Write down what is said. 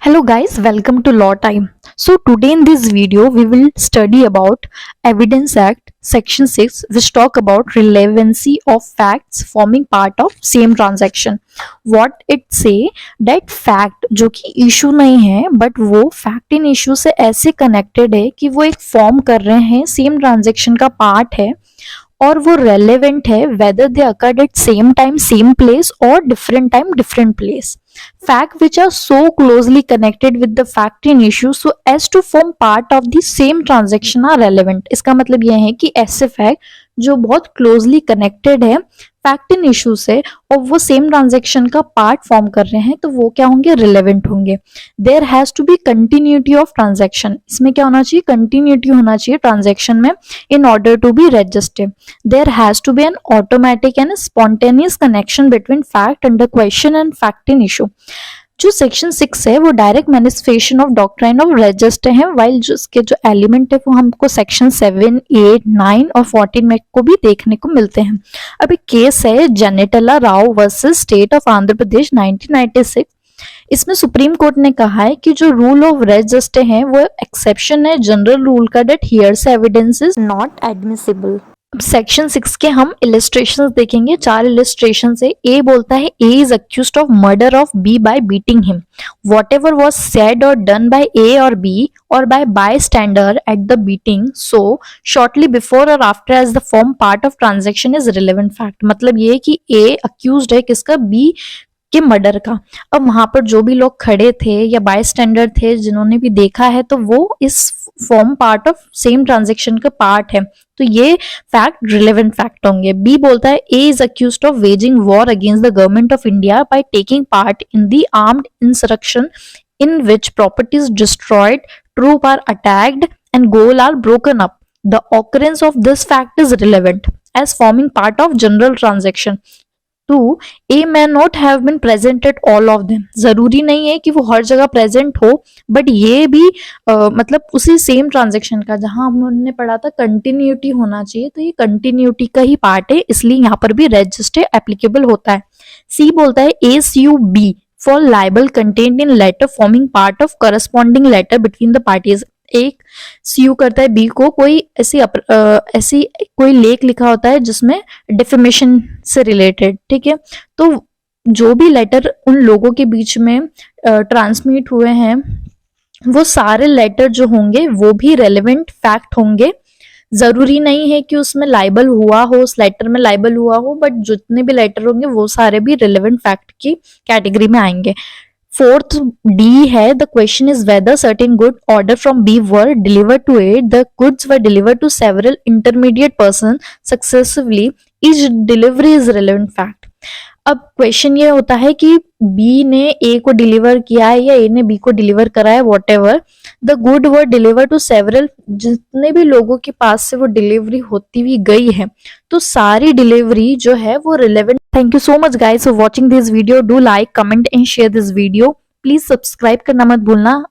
Hello guys, welcome to Law Time. So today in this video we will study about Evidence Act section 6 which talk about relevancy of facts forming part of same transaction. What it say that fact जो कि issue नहीं है but वो fact in issue से ऐसे connected है कि वो एक form कर रहे हैं same transaction का part है और वो relevant है whether they occurred at same time same place or different time different place. Fact which are so closely connected with the fact in issue so as to form part of the same transaction are relevant. इसका मतलब यह है कि ऐसे fact जो बहुत closely connected है fact in issue से और वो सेम ट्रांजेक्शन का पार्ट फॉर्म कर रहे हैं तो वो क्या होंगे, रिलेवेंट होंगे. There has to be continuity of transaction. इसमें क्या होना चाहिए, कंटिन्यूटी होना चाहिए ट्रांजेक्शन में in order to be registered. There has to be an automatic and spontaneous connection between fact under question and fact in issue. जो section 6 है वो direct manifestation of doctrine of register है, while जिसके जो element है वो हमको section 7, 8, 9 और 14 में को भी देखने को मिलते हैं. अभी केस है Janetla Rao versus state of Andhra Pradesh 1996. इसमें सुप्रीम कोर्ट ने कहा है कि जो रूल ऑफ रजिस्टर है वो एक्सेप्शन है जनरल रूल का, that hearsay evidence is not admissible. Section 6 के हम इलिस्ट्रेशन देखेंगे. 4 इलिस्ट्रेशन से ए बोलता है A is accused of murder of B by beating him. Whatever was said or done by A or B or by bystander at the beating so shortly before or after as the form part of transaction is relevant fact. मतलब ये कि ए accused है किसका, B के murder का. अब वहां पर जो भी लोग खड़े थे या बाय स्टैंडर थे जिन्होंने भी देखा है तो वो इस form part of same transaction का पार्ट है, तो ये फैक्ट रिलेवेंट फैक्ट होंगे. बी बोलता है A is accused of waging war against the government of India by taking part in the armed insurrection in which property is destroyed, troops are attacked and goals are broken up. The occurrence of this fact is relevant as forming part of general transaction. 2. A may not have been present at all of them. जरूरी नहीं है कि वो हर जगह present हो, but ये भी मतलब उसी सेम ट्रांजेक्शन का जहां हमने पढ़ा था कंटिन्यूटी होना चाहिए, तो ये कंटिन्यूटी का ही पार्ट है, इसलिए यहाँ पर भी रजिस्टर एप्लीकेबल होता है. सी बोलता है A sue B for libel contained in letter forming part of corresponding letter between the parties. एक सीयू करता है बी को कोई ऐसी कोई लेख लिखा होता है जिसमें डिफेमेशन से रिलेटेड, ठीक है. तो जो भी लेटर उन लोगों के बीच में ट्रांसमिट हुए हैं वो सारे लेटर जो होंगे वो भी रेलेवेंट फैक्ट होंगे. जरूरी नहीं है कि उसमें लाइबल हुआ हो, उस लेटर में लाइबल हुआ हो, बट जितने भी लेटर होंगे वो सारे भी रिलेवेंट फैक्ट की कैटेगरी में आएंगे. 4th डी है the question is whether certain good order from B were delivered to A, the goods were delivered to several intermediate person successively, each delivery is relevant fact. अब question ये होता है कि B ने ए को deliver किया है या ए ने बी को डिलीवर करा है, whatever the good were deliver to several, जितने भी लोगों के पास से वो डिलीवरी होती हुई गई है तो सारी डिलीवरी जो है वो relevant. Thank you so much guys for watching this video. Do like, comment and share this video. Please subscribe करना मत भूलना.